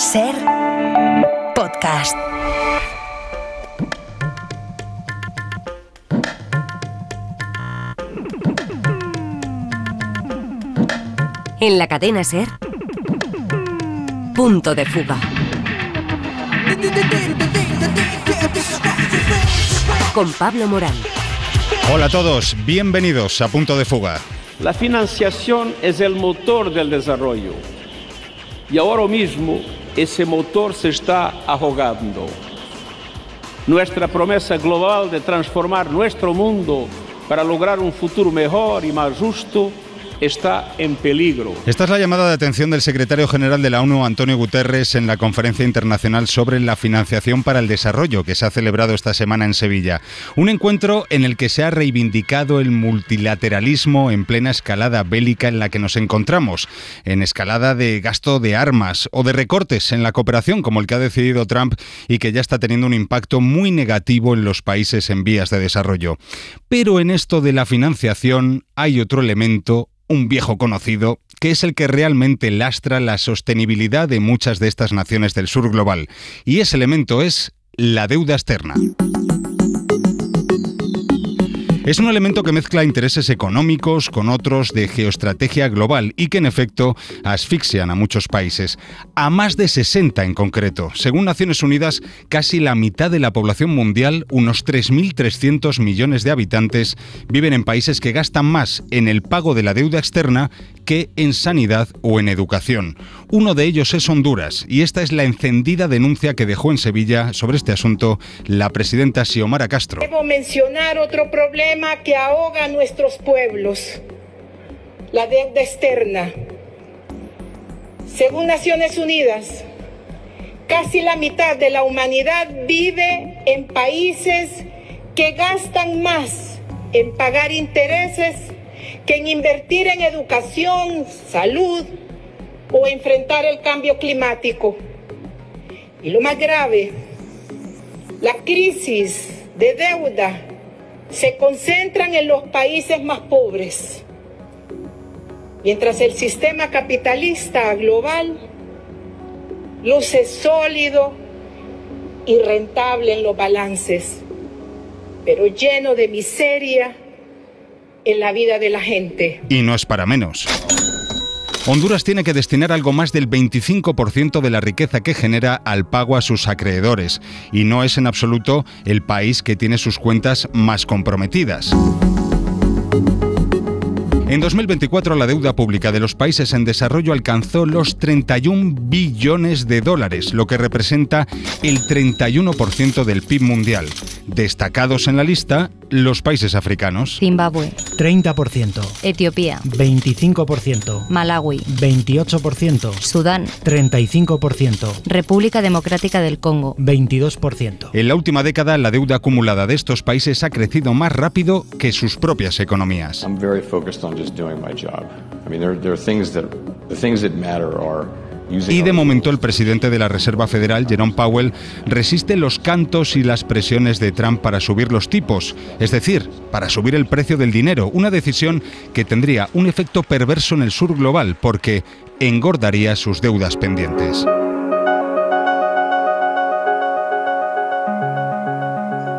Ser podcast. En la cadena Ser, Punto de Fuga. Con Pablo Morán. Hola a todos, bienvenidos a Punto de Fuga. La financiación es el motor del desarrollo y ahora mismo ese motor se está ahogando. Nuestra promesa global de transformar nuestro mundo para lograr un futuro mejor y más justo está en peligro. Esta es la llamada de atención del secretario general de la ONU, Antonio Guterres, en la Conferencia Internacional sobre la Financiación para el Desarrollo, que se ha celebrado esta semana en Sevilla. Un encuentro en el que se ha reivindicado el multilateralismo en plena escalada bélica en la que nos encontramos, en escalada de gasto de armas o de recortes en la cooperación, como el que ha decidido Trump y que ya está teniendo un impacto muy negativo en los países en vías de desarrollo. Pero en esto de la financiación hay otro elemento, un viejo conocido, que es el que realmente lastra la sostenibilidad de muchas de estas naciones del sur global. Y ese elemento es la deuda externa. Es un elemento que mezcla intereses económicos con otros de geoestrategia global y que, en efecto, asfixian a muchos países. A más de 60 en concreto. Según Naciones Unidas, casi la mitad de la población mundial, unos 3.300 millones de habitantes, viven en países que gastan más en el pago de la deuda externa que en sanidad o en educación. Uno de ellos es Honduras, y esta es la encendida denuncia que dejó en Sevilla sobre este asunto la presidenta Xiomara Castro. Debo mencionar otro problema que ahoga a nuestros pueblos, la deuda externa. Según Naciones Unidas, casi la mitad de la humanidad vive en países que gastan más en pagar intereses que en invertir en educación, salud o enfrentar el cambio climático. Y lo más grave, la crisis de deuda se concentran en los países más pobres, mientras el sistema capitalista global luce sólido y rentable en los balances, pero lleno de miseria en la vida de la gente. Y no es para menos. Honduras tiene que destinar algo más del 25% de la riqueza que genera al pago a sus acreedores, y no es en absoluto el país que tiene sus cuentas más comprometidas. En 2024 la deuda pública de los países en desarrollo alcanzó los 31 billones de dólares, lo que representa el 31% del PIB mundial. Destacados en la lista, los países africanos. Zimbabue, 30%. Etiopía, 25%. Malawi, 28%. Sudán, 35%. República Democrática del Congo, 22%. En la última década, la deuda acumulada de estos países ha crecido más rápido que sus propias economías. I'm very focused on just doing my job. I mean, there are things that matter are using. Y de momento el presidente de la Reserva Federal, Jerome Powell, resiste los cantos y las presiones de Trump para subir los tipos, es decir, para subir el precio del dinero, una decisión que tendría un efecto perverso en el sur global porque engordaría sus deudas pendientes.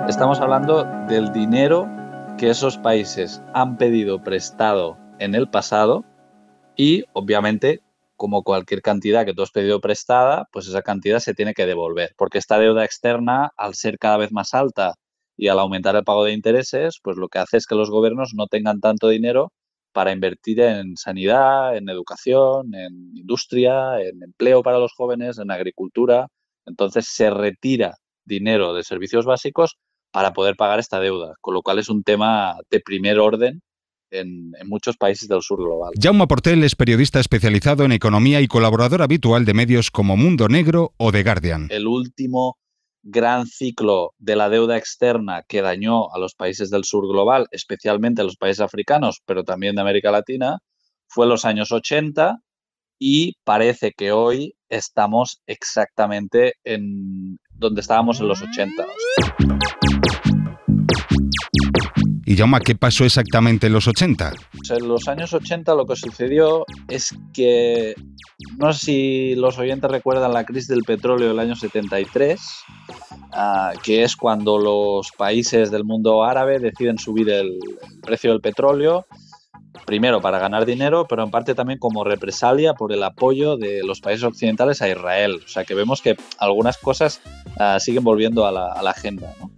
Estamos hablando del dinero que esos países han pedido prestado en el pasado y, obviamente, como cualquier cantidad que tú has pedido prestada, pues esa cantidad se tiene que devolver. Porque esta deuda externa, al ser cada vez más alta y al aumentar el pago de intereses, pues lo que hace es que los gobiernos no tengan tanto dinero para invertir en sanidad, en educación, en industria, en empleo para los jóvenes, en agricultura. Entonces se retira dinero de servicios básicos para poder pagar esta deuda, con lo cual es un tema de primer orden en muchos países del sur global. Jaume Portell es periodista especializado en economía y colaborador habitual de medios como Mundo Negro o The Guardian. El último gran ciclo de la deuda externa que dañó a los países del sur global, especialmente a los países africanos, pero también de América Latina, fue en los años 80 y parece que hoy estamos exactamente en donde estábamos en los 80. Y Jaume, ¿qué pasó exactamente en los 80? En los años 80 lo que sucedió es que, no sé si los oyentes recuerdan la crisis del petróleo del año 73, que es cuando los países del mundo árabe deciden subir el precio del petróleo, primero para ganar dinero, pero en parte también como represalia por el apoyo de los países occidentales a Israel. O sea que vemos que algunas cosas siguen volviendo a la agenda, ¿no?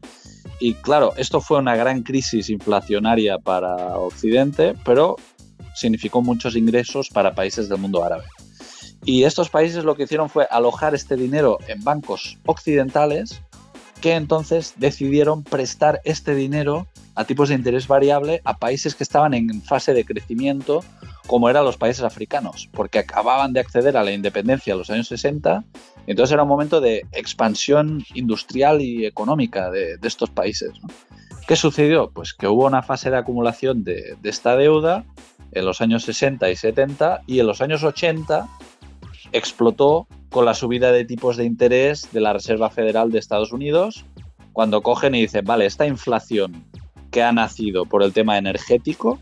Y claro, esto fue una gran crisis inflacionaria para Occidente, pero significó muchos ingresos para países del mundo árabe. Y estos países lo que hicieron fue alojar este dinero en bancos occidentales, que entonces decidieron prestar este dinero a tipos de interés variable a países que estaban en fase de crecimiento, como eran los países africanos, porque acababan de acceder a la independencia en los años 60. Entonces era un momento de expansión industrial y económica de estos países, ¿no? ¿Qué sucedió? Pues que hubo una fase de acumulación de esta deuda en los años 60 y 70, y en los años 80 explotó con la subida de tipos de interés de la Reserva Federal de Estados Unidos, cuando cogen y dicen, vale, esta inflación que ha nacido por el tema energético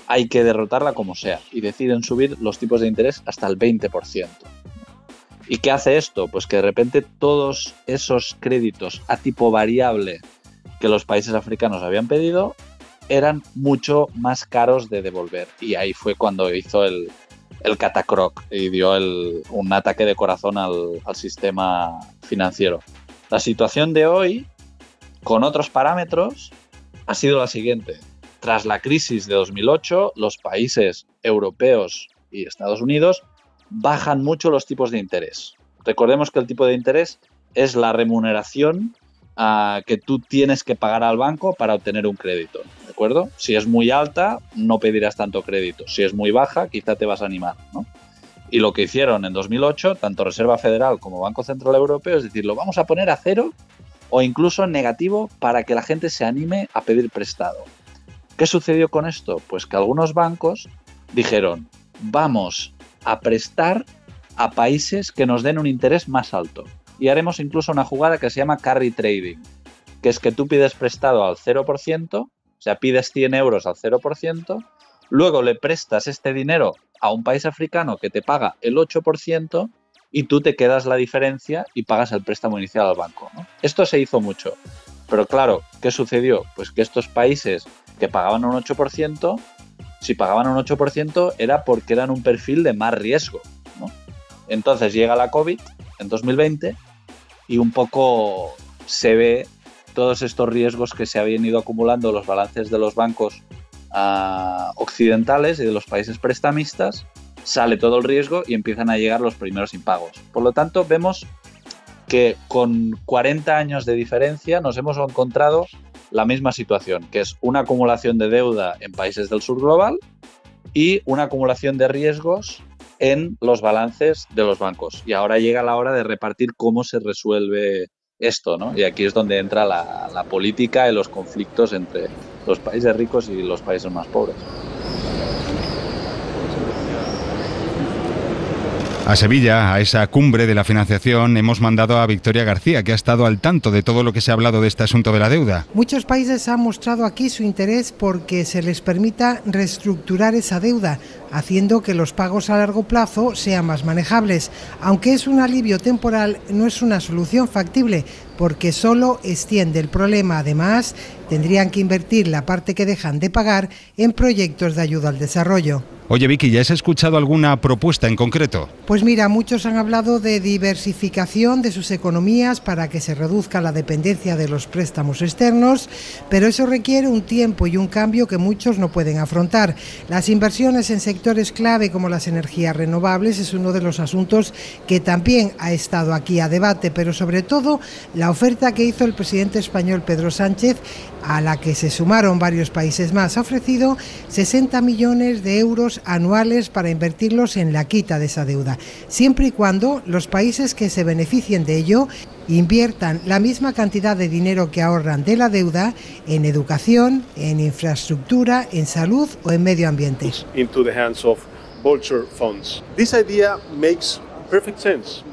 hay que derrotarla como sea, y deciden subir los tipos de interés hasta el 20%. ¿Y qué hace esto? Pues que de repente todos esos créditos a tipo variable que los países africanos habían pedido eran mucho más caros de devolver. Y ahí fue cuando hizo el catacroc y dio un ataque de corazón al sistema financiero. La situación de hoy, con otros parámetros, ha sido la siguiente. Tras la crisis de 2008, los países europeos y Estados Unidos bajan mucho los tipos de interés. Recordemos que el tipo de interés es la remuneración que tú tienes que pagar al banco para obtener un crédito, ¿de acuerdo? Si es muy alta, no pedirás tanto crédito. Si es muy baja, quizá te vas a animar, ¿no? Y lo que hicieron en 2008, tanto Reserva Federal como Banco Central Europeo, es decir, lo vamos a poner a cero o incluso en negativo para que la gente se anime a pedir prestado. ¿Qué sucedió con esto? Pues que algunos bancos dijeron, vamos a prestar a países que nos den un interés más alto. Y haremos incluso una jugada que se llama carry trading, que es que tú pides prestado al 0%, o sea, pides 100 euros al 0%, luego le prestas este dinero a un país africano que te paga el 8% y tú te quedas la diferencia y pagas el préstamo inicial al banco, ¿no? Esto se hizo mucho. Pero claro, ¿qué sucedió? Pues que estos países que pagaban un 8%, si pagaban un 8% era porque eran un perfil de más riesgo, ¿no? Entonces llega la COVID en 2020 y un poco se ve todos estos riesgos que se habían ido acumulando en los balances de los bancos occidentales y de los países prestamistas, sale todo el riesgo y empiezan a llegar los primeros impagos. Por lo tanto, vemos que con 40 años de diferencia nos hemos encontrado la misma situación, que es una acumulación de deuda en países del sur global y una acumulación de riesgos en los balances de los bancos. Y ahora llega la hora de repartir cómo se resuelve esto, ¿no? Y aquí es donde entra la política y los conflictos entre los países ricos y los países más pobres. A Sevilla, a esa cumbre de la financiación, hemos mandado a Victoria García, que ha estado al tanto de todo lo que se ha hablado de este asunto de la deuda. Muchos países han mostrado aquí su interés porque se les permita reestructurar esa deuda, haciendo que los pagos a largo plazo sean más manejables. Aunque es un alivio temporal, no es una solución factible, porque solo extiende el problema. Además, tendrían que invertir la parte que dejan de pagar en proyectos de ayuda al desarrollo. Oye, Vicky, ¿ya has escuchado alguna propuesta en concreto? Pues mira, muchos han hablado de diversificación de sus economías para que se reduzca la dependencia de los préstamos externos, pero eso requiere un tiempo y un cambio que muchos no pueden afrontar. Las inversiones en sectores clave como las energías renovables es uno de los asuntos que también ha estado aquí a debate, pero sobre todo la oferta que hizo el presidente español Pedro Sánchez, a la que se sumaron varios países más. Ha ofrecido 60 millones de euros anuales para invertirlos en la quita de esa deuda, siempre y cuando los países que se beneficien de ello inviertan la misma cantidad de dinero que ahorran de la deuda en educación, en infraestructura, en salud o en medio ambiente. Into the hands of vulture funds. This idea makes perfect sense.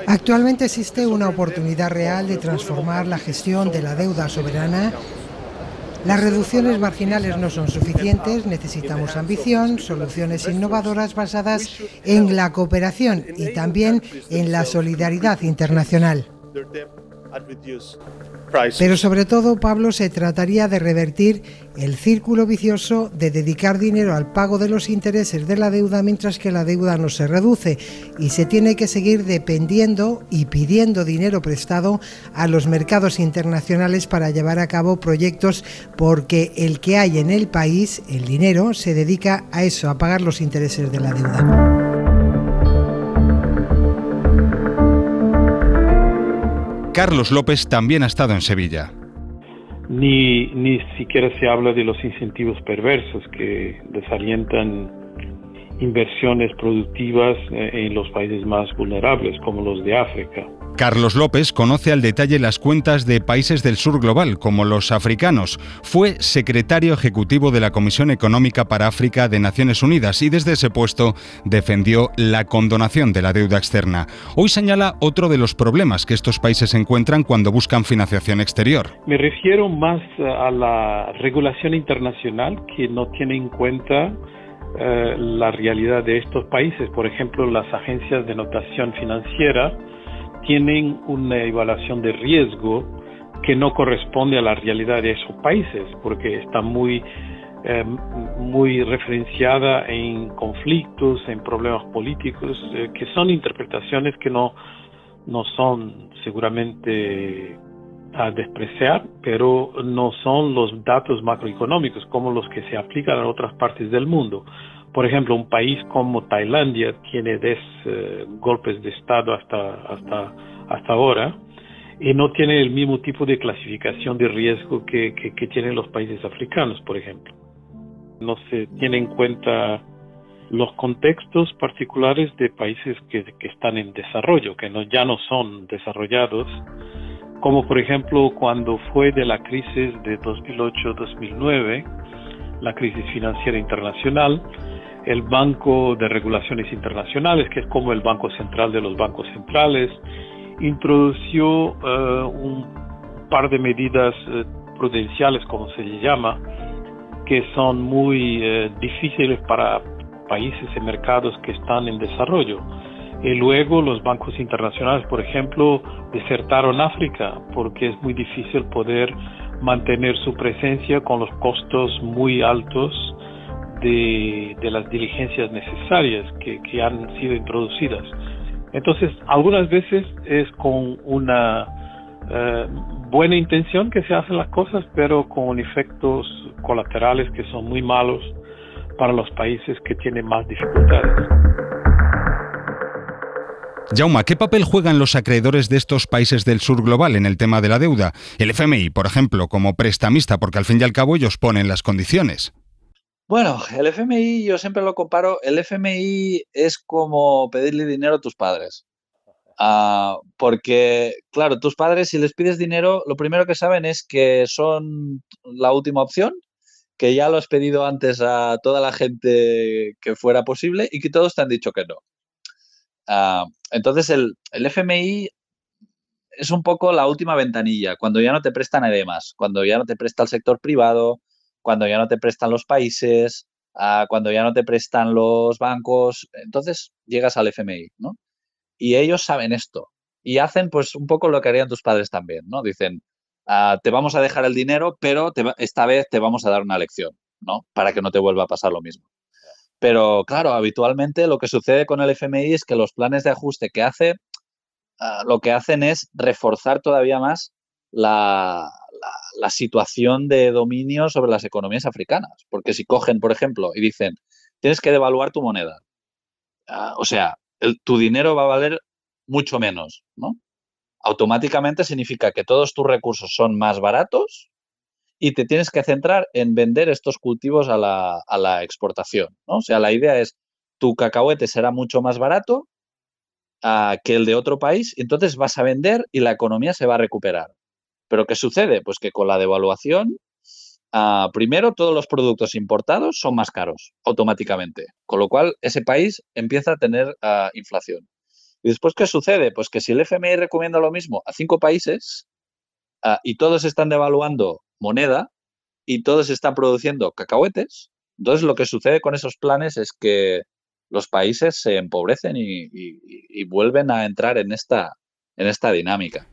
Actualmente existe una oportunidad real de transformar la gestión de la deuda soberana Las reducciones marginales no son suficientes, necesitamos ambición, soluciones innovadoras basadas en la cooperación y también en la solidaridad internacional. Pero sobre todo, Pablo, se trataría de revertir el círculo vicioso de dedicar dinero al pago de los intereses de la deuda mientras que la deuda no se reduce, y se tiene que seguir dependiendo y pidiendo dinero prestado a los mercados internacionales para llevar a cabo proyectos, porque el que hay en el país, el dinero, se dedica a eso, a pagar los intereses de la deuda. Carlos López también ha estado en Sevilla. Ni siquiera se habla de los incentivos perversos que desalientan inversiones productivas en los países más vulnerables, como los de África. Carlos López conoce al detalle las cuentas de países del sur global, como los africanos. Fue secretario ejecutivo de la Comisión Económica para África de Naciones Unidas y desde ese puesto defendió la condonación de la deuda externa. Hoy señala otro de los problemas que estos países encuentran cuando buscan financiación exterior. Me refiero más a la regulación internacional que no tiene en cuenta la realidad de estos países. Por ejemplo, las agencias de notación financiera tienen una evaluación de riesgo que no corresponde a la realidad de esos países, porque está muy referenciada en conflictos, en problemas políticos, que son interpretaciones que no son seguramente a despreciar, pero no son los datos macroeconómicos como los que se aplican en otras partes del mundo. Por ejemplo, un país como Tailandia tiene 10 golpes de Estado hasta ahora y no tiene el mismo tipo de clasificación de riesgo que tienen los países africanos, por ejemplo. No se tiene en cuenta los contextos particulares de países que están en desarrollo, que ya no son desarrollados, como por ejemplo cuando fue de la crisis de 2008-2009, la crisis financiera internacional. El Banco de Regulaciones Internacionales, que es como el Banco Central de los bancos centrales, introdució un par de medidas prudenciales, como se le llama, que son muy difíciles para países y mercados que están en desarrollo. Y luego los bancos internacionales, por ejemplo, desertaron África porque es muy difícil poder mantener su presencia con los costos muy altos de las diligencias necesarias que han sido introducidas. Entonces, algunas veces es con una buena intención que se hacen las cosas, pero con efectos colaterales que son muy malos para los países que tienen más dificultades. Jaume, ¿qué papel juegan los acreedores de estos países del sur global en el tema de la deuda? El FMI, por ejemplo, como prestamista, porque al fin y al cabo ellos ponen las condiciones. Bueno, el FMI, yo siempre lo comparo, el FMI es como pedirle dinero a tus padres. Porque, claro, tus padres, si les pides dinero, lo primero que saben es que son la última opción, que ya lo has pedido antes a toda la gente que fuera posible y que todos te han dicho que no. Entonces, el FMI es un poco la última ventanilla, cuando ya no te presta nadie más, cuando ya no te presta el sector privado, cuando ya no te prestan los países, cuando ya no te prestan los bancos, entonces llegas al FMI, ¿no? Y ellos saben esto y hacen pues un poco lo que harían tus padres también, ¿no? Dicen, te vamos a dejar el dinero, pero esta vez te vamos a dar una lección, ¿no? Para que no te vuelva a pasar lo mismo. Pero claro, habitualmente lo que sucede con el FMI es que los planes de ajuste que hace, lo que hacen es reforzar todavía más la situación de dominio sobre las economías africanas. Porque si cogen, por ejemplo, y dicen, tienes que devaluar tu moneda, o sea, tu dinero va a valer mucho menos, ¿no? Automáticamente significa que todos tus recursos son más baratos y te tienes que centrar en vender estos cultivos a la exportación, ¿no? O sea, la idea es, tu cacahuete será mucho más barato que el de otro país, entonces vas a vender y la economía se va a recuperar. ¿Pero qué sucede? Pues que con la devaluación, primero todos los productos importados son más caros automáticamente, con lo cual ese país empieza a tener inflación. Y después, ¿qué sucede? Pues que si el FMI recomienda lo mismo a 5 países y todos están devaluando moneda, y todos están produciendo cacahuetes. Entonces, lo que sucede con esos planes es que los países se empobrecen y vuelven a entrar en esta dinámica.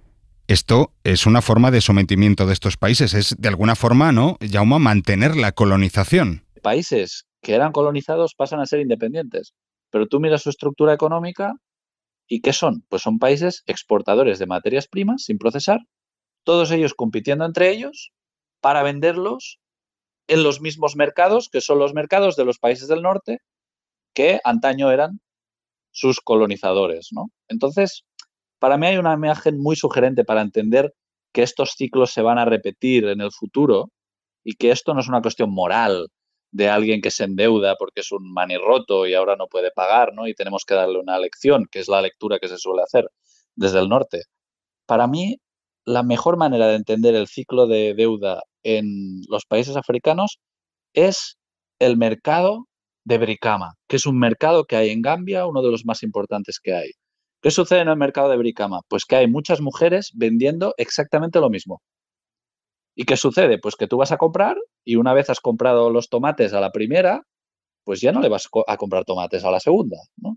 Esto es una forma de sometimiento de estos países. Es, de alguna forma, ¿no, Jaume, mantener la colonización? Países que eran colonizados pasan a ser independientes. Pero tú miras su estructura económica y ¿qué son? Pues son países exportadores de materias primas sin procesar, todos ellos compitiendo entre ellos para venderlos en los mismos mercados, que son los mercados de los países del norte, que antaño eran sus colonizadores, ¿no? Entonces, para mí hay una imagen muy sugerente para entender que estos ciclos se van a repetir en el futuro y que esto no es una cuestión moral de alguien que se endeuda porque es un manirroto y ahora no puede pagar, ¿no? Y tenemos que darle una lección, que es la lectura que se suele hacer desde el norte. Para mí, la mejor manera de entender el ciclo de deuda en los países africanos es el mercado de Brikama, que es un mercado que hay en Gambia, uno de los más importantes que hay. ¿Qué sucede en el mercado de Brikama? Pues que hay muchas mujeres vendiendo exactamente lo mismo. ¿Y qué sucede? Pues que tú vas a comprar y una vez has comprado los tomates a la primera, pues ya no le vas a comprar tomates a la segunda, ¿no?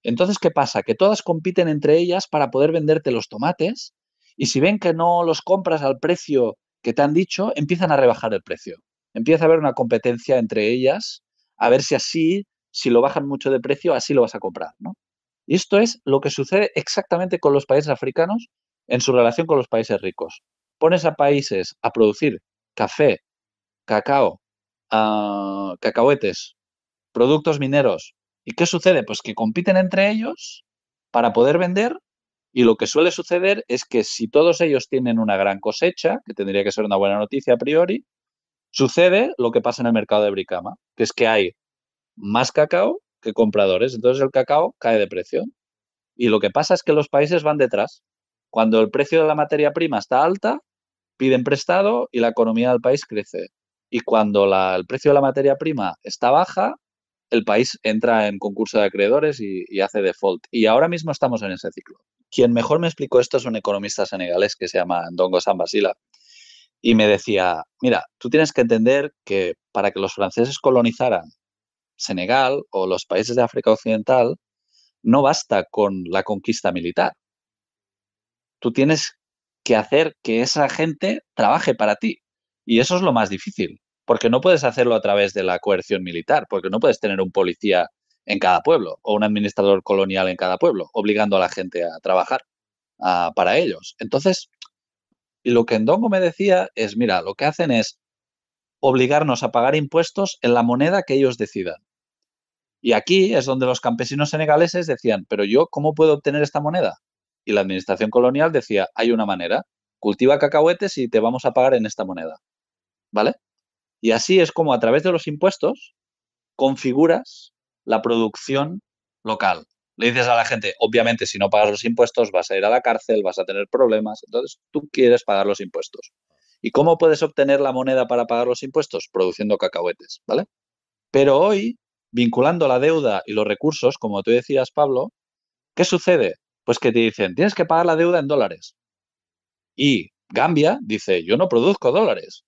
Entonces, ¿qué pasa? Que todas compiten entre ellas para poder venderte los tomates y si ven que no los compras al precio que te han dicho, empiezan a rebajar el precio. Empieza a haber una competencia entre ellas a ver si así, si lo bajan mucho de precio, así lo vas a comprar, ¿no? Y esto es lo que sucede exactamente con los países africanos en su relación con los países ricos. Pones a países a producir café, cacao, cacahuetes, productos mineros. ¿Y qué sucede? Pues que compiten entre ellos para poder vender y lo que suele suceder es que si todos ellos tienen una gran cosecha, que tendría que ser una buena noticia a priori, sucede lo que pasa en el mercado de Brikama, que es que hay más cacao que compradores, entonces el cacao cae de precio. Y lo que pasa es que los países van detrás. Cuando el precio de la materia prima está alta, piden prestado y la economía del país crece. Y cuando el precio de la materia prima está baja, el país entra en concurso de acreedores y hace default. Y ahora mismo estamos en ese ciclo. Quien mejor me explicó esto es un economista senegalés que se llama Ndongo Sambasila. Y me decía, mira, tú tienes que entender que para que los franceses colonizaran Senegal o los países de África Occidental, no basta con la conquista militar. Tú tienes que hacer que esa gente trabaje para ti. Y eso es lo más difícil, porque no puedes hacerlo a través de la coerción militar, porque no puedes tener un policía en cada pueblo o un administrador colonial en cada pueblo, obligando a la gente a trabajar para ellos. Entonces, lo que Ndongo me decía es, mira, lo que hacen es obligarnos a pagar impuestos en la moneda que ellos decidan. Y aquí es donde los campesinos senegaleses decían, pero yo, ¿cómo puedo obtener esta moneda? Y la administración colonial decía, hay una manera, cultiva cacahuetes y te vamos a pagar en esta moneda, ¿vale? Y así es como a través de los impuestos configuras la producción local. Le dices a la gente, obviamente, si no pagas los impuestos vas a ir a la cárcel, vas a tener problemas, entonces tú quieres pagar los impuestos. ¿Y cómo puedes obtener la moneda para pagar los impuestos? Produciendo cacahuetes, ¿vale? Pero hoy, vinculando la deuda y los recursos, como tú decías, Pablo, ¿qué sucede? Pues que te dicen, tienes que pagar la deuda en dólares. Y Gambia dice, yo no produzco dólares.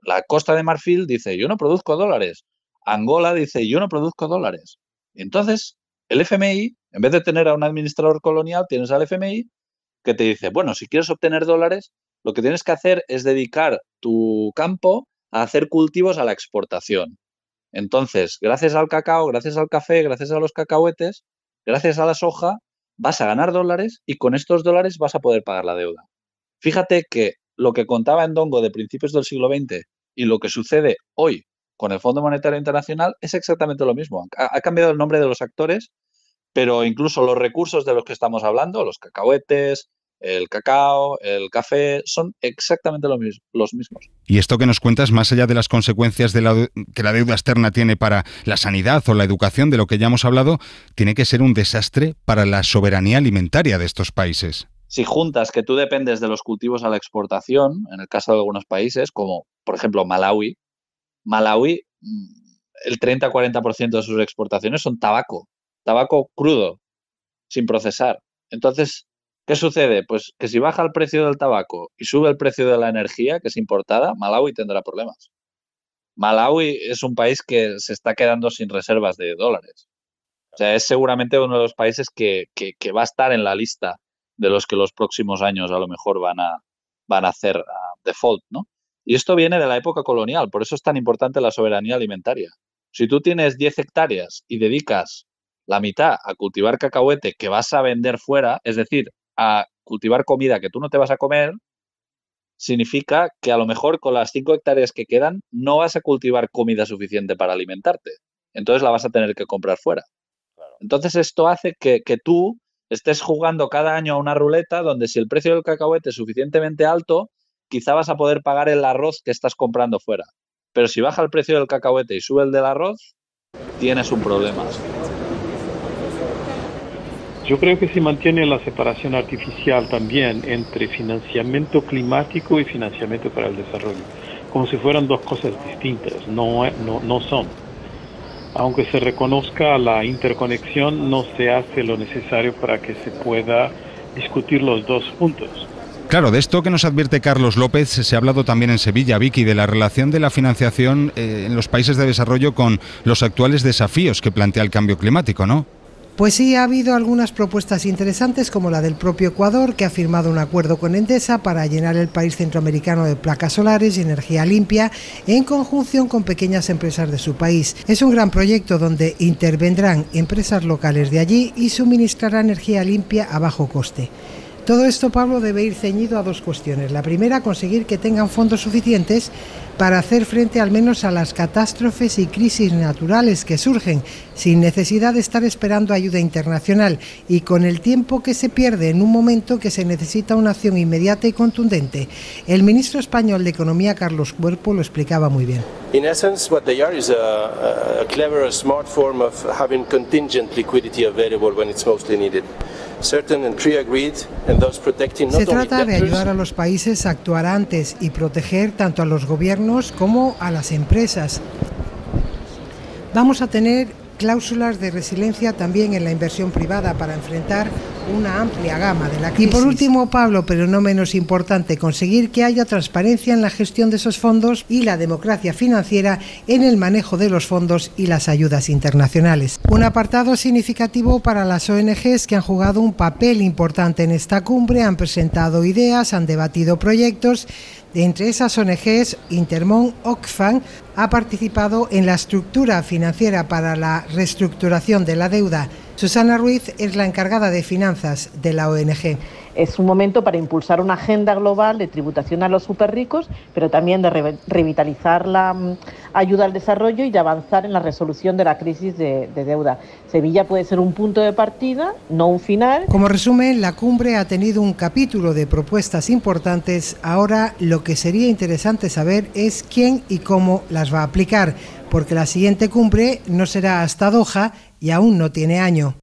La Costa de Marfil dice, yo no produzco dólares. Angola dice, yo no produzco dólares. Y entonces, el FMI, en vez de tener a un administrador colonial, tienes al FMI que te dice, bueno, si quieres obtener dólares, lo que tienes que hacer es dedicar tu campo a hacer cultivos a la exportación. Entonces, gracias al cacao, gracias al café, gracias a los cacahuetes, gracias a la soja, vas a ganar dólares y con estos dólares vas a poder pagar la deuda. Fíjate que lo que contaba Ndongo de principios del siglo XX y lo que sucede hoy con el Fondo Monetario Internacional es exactamente lo mismo. Ha cambiado el nombre de los actores, pero incluso los recursos de los que estamos hablando, los cacahuetes, el cacao, el café, son exactamente los mismos. Y esto que nos cuentas, más allá de las consecuencias que la deuda externa tiene para la sanidad o la educación, de lo que ya hemos hablado, tiene que ser un desastre para la soberanía alimentaria de estos países. Si juntas que tú dependes de los cultivos a la exportación, en el caso de algunos países, como por ejemplo Malawi, el 30-40% de sus exportaciones son tabaco crudo, sin procesar. Entonces, ¿qué sucede? Pues que si baja el precio del tabaco y sube el precio de la energía, que es importada, Malawi tendrá problemas. Malawi es un país que se está quedando sin reservas de dólares. O sea, es seguramente uno de los países que va a estar en la lista de los que los próximos años a lo mejor van a hacer default, ¿no? Y esto viene de la época colonial, por eso es tan importante la soberanía alimentaria. Si tú tienes 10 hectáreas y dedicas la mitad a cultivar cacahuete que vas a vender fuera, es decir, a cultivar comida que tú no te vas a comer, significa que a lo mejor con las 5 hectáreas que quedan no vas a cultivar comida suficiente para alimentarte. Entonces la vas a tener que comprar fuera. Entonces esto hace que tú estés jugando cada año a una ruleta donde si el precio del cacahuete es suficientemente alto, quizá vas a poder pagar el arroz que estás comprando fuera. Pero si baja el precio del cacahuete y sube el del arroz, tienes un problema. Yo creo que se mantiene la separación artificial también entre financiamiento climático y financiamiento para el desarrollo, como si fueran dos cosas distintas, no son. Aunque se reconozca la interconexión, no se hace lo necesario para que se pueda discutir los dos juntos. Claro, de esto que nos advierte Carlos López se ha hablado también en Sevilla, Vicky, de la relación de la financiación en los países de desarrollo con los actuales desafíos que plantea el cambio climático, ¿no? Pues sí, ha habido algunas propuestas interesantes como la del propio Ecuador, que ha firmado un acuerdo con Endesa para llenar el país centroamericano de placas solares y energía limpia en conjunción con pequeñas empresas de su país. Es un gran proyecto donde intervendrán empresas locales de allí y suministrará energía limpia a bajo coste. Todo esto, Pablo, debe ir ceñido a dos cuestiones. La primera, conseguir que tengan fondos suficientes para hacer frente al menos a las catástrofes y crisis naturales que surgen, sin necesidad de estar esperando ayuda internacional y con el tiempo que se pierde en un momento que se necesita una acción inmediata y contundente. El ministro español de Economía, Carlos Cuerpo, lo explicaba muy bien. In essence, what they are is a clever, smart form of having contingent liquidity available when it's mostly needed. Se trata de ayudar a los países a actuar antes y proteger tanto a los gobiernos como a las empresas. Vamos a tener cláusulas de resiliencia también en la inversión privada para enfrentar una amplia gama de la crisis. Y por último, Pablo, pero no menos importante, conseguir que haya transparencia en la gestión de esos fondos y la democracia financiera en el manejo de los fondos y las ayudas internacionales. Un apartado significativo para las ONGs que han jugado un papel importante en esta cumbre, han presentado ideas, han debatido proyectos. Entre esas ONGs, Intermón Oxfam ha participado en la estructura financiera para la reestructuración de la deuda. Susana Ruiz es la encargada de finanzas de la ONG. Es un momento para impulsar una agenda global de tributación a los superricos, pero también de revitalizar la ayuda al desarrollo y de avanzar en la resolución de la crisis de deuda. Sevilla puede ser un punto de partida, no un final. Como resumen, la cumbre ha tenido un capítulo de propuestas importantes. Ahora lo que sería interesante saber es quién y cómo las va a aplicar, porque la siguiente cumbre no será hasta Doha y aún no tiene año.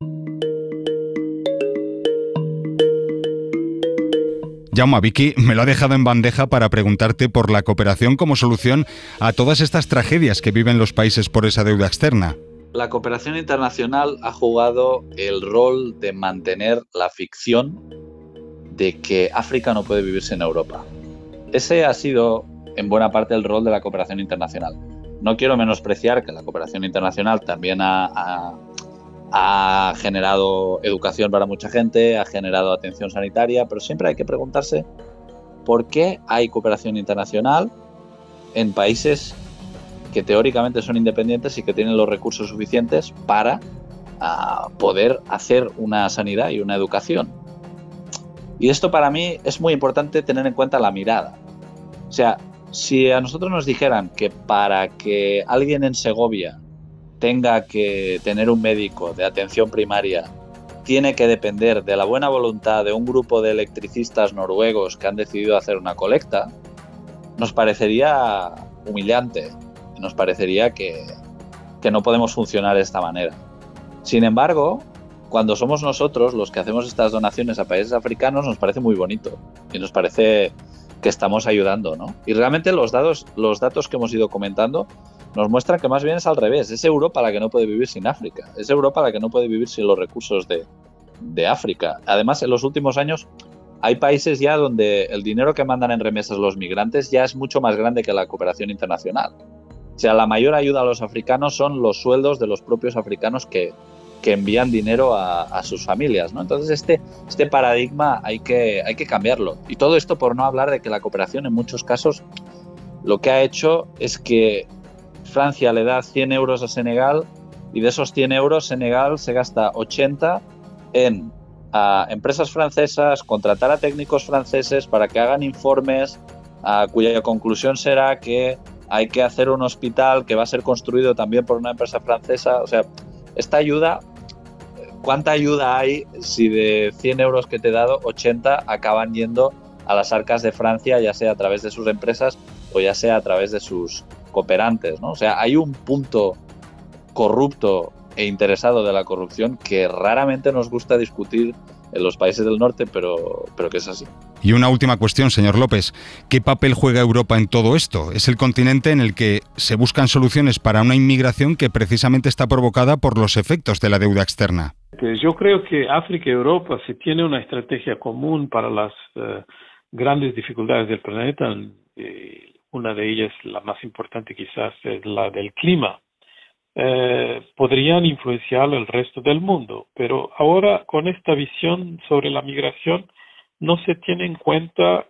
Jaume, Vicky me lo ha dejado en bandeja para preguntarte por la cooperación como solución a todas estas tragedias que viven los países por esa deuda externa. La cooperación internacional ha jugado el rol de mantener la ficción de que África no puede vivir sin Europa. Ese ha sido, en buena parte, el rol de la cooperación internacional. No quiero menospreciar que la cooperación internacional también ha generado educación para mucha gente, ha generado atención sanitaria, pero siempre hay que preguntarse por qué hay cooperación internacional en países que teóricamente son independientes y que tienen los recursos suficientes para poder hacer una sanidad y una educación. Y esto para mí es muy importante tener en cuenta la mirada. O sea, si a nosotros nos dijeran que para que alguien en Segovia tenga que tener un médico de atención primaria, tiene que depender de la buena voluntad de un grupo de electricistas noruegos que han decidido hacer una colecta, nos parecería humillante, nos parecería que no podemos funcionar de esta manera. Sin embargo, cuando somos nosotros los que hacemos estas donaciones a países africanos, nos parece muy bonito y nos parece que estamos ayudando, ¿no? Y realmente los datos que hemos ido comentando nos muestran que más bien es al revés. Es Europa la que no puede vivir sin África. Es Europa la que no puede vivir sin los recursos de África. Además, en los últimos años hay países ya donde el dinero que mandan en remesas los migrantes ya es mucho más grande que la cooperación internacional. sea, la mayor ayuda a los africanos son los sueldos de los propios africanos que envían dinero a sus familias, ¿no? Entonces este paradigma hay que cambiarlo. Y todo esto por no hablar de que la cooperación en muchos casos lo que ha hecho es que Francia le da 100 euros a Senegal y de esos 100 euros Senegal se gasta 80 en empresas francesas, contratar a técnicos franceses para que hagan informes cuya conclusión será que hay que hacer un hospital que va a ser construido también por una empresa francesa. O sea, esta ayuda, ¿cuánta ayuda hay si de 100 euros que te he dado, 80 acaban yendo a las arcas de Francia, ya sea a través de sus empresas o ya sea a través de sus cooperantes, ¿no? O sea, hay un punto corrupto e interesado de la corrupción que raramente nos gusta discutir en los países del norte, pero que es así. Y una última cuestión, señor López. ¿Qué papel juega Europa en todo esto? Es el continente en el que se buscan soluciones para una inmigración que precisamente está provocada por los efectos de la deuda externa. Yo creo que África y Europa, si tienen una estrategia común para las grandes dificultades del planeta, una de ellas, la más importante quizás, es la del clima, podrían influenciar el resto del mundo. Pero ahora, con esta visión sobre la migración, no se tiene en cuenta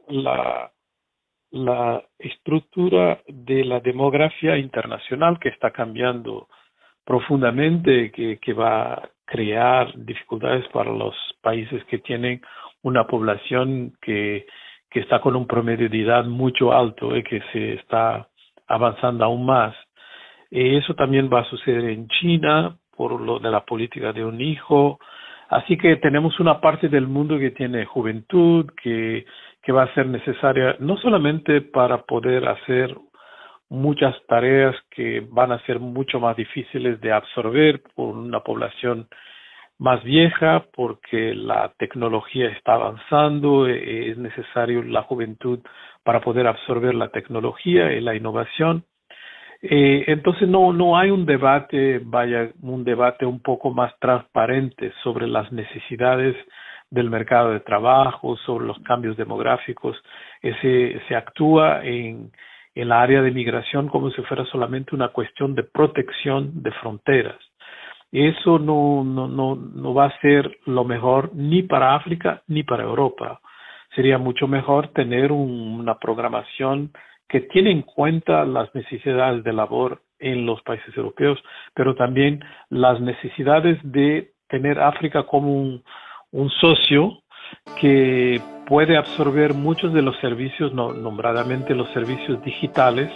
la estructura de la demografía internacional que está cambiando profundamente, que va a crear dificultades para los países que tienen una población que está con un promedio de edad mucho alto y que se está avanzando aún más. Eso también va a suceder en China por lo de la política de un hijo. Así que tenemos una parte del mundo que tiene juventud, que va a ser necesaria no solamente para poder hacer muchas tareas que van a ser mucho más difíciles de absorber por una población más vieja, porque la tecnología está avanzando, es necesario la juventud para poder absorber la tecnología y la innovación. Entonces no hay un debate un poco más transparente sobre las necesidades del mercado de trabajo, sobre los cambios demográficos. Se actúa en la área de migración como si fuera solamente una cuestión de protección de fronteras. Eso no va a ser lo mejor ni para África ni para Europa. Sería mucho mejor tener una programación que tiene en cuenta las necesidades de labor en los países europeos, pero también las necesidades de tener África como un socio que puede absorber muchos de los servicios, nombradamente los servicios digitales,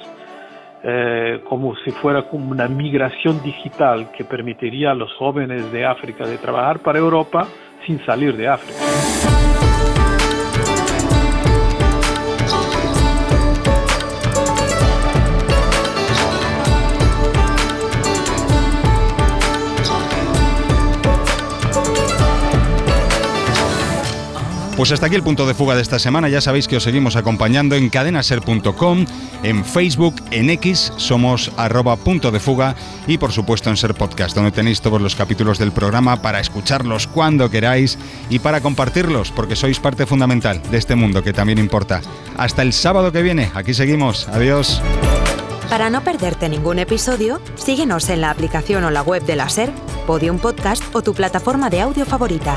como si fuera como una migración digital que permitiría a los jóvenes de África de trabajar para Europa sin salir de África. Pues hasta aquí el punto de fuga de esta semana. Ya sabéis que os seguimos acompañando en cadenaser.com, en Facebook, en X, somos @puntodefuga y por supuesto en Ser Podcast, donde tenéis todos los capítulos del programa para escucharlos cuando queráis y para compartirlos, porque sois parte fundamental de este mundo que también importa. Hasta el sábado que viene, aquí seguimos. Adiós. Para no perderte ningún episodio, síguenos en la aplicación o la web de la SER, Podium Podcast o tu plataforma de audio favorita.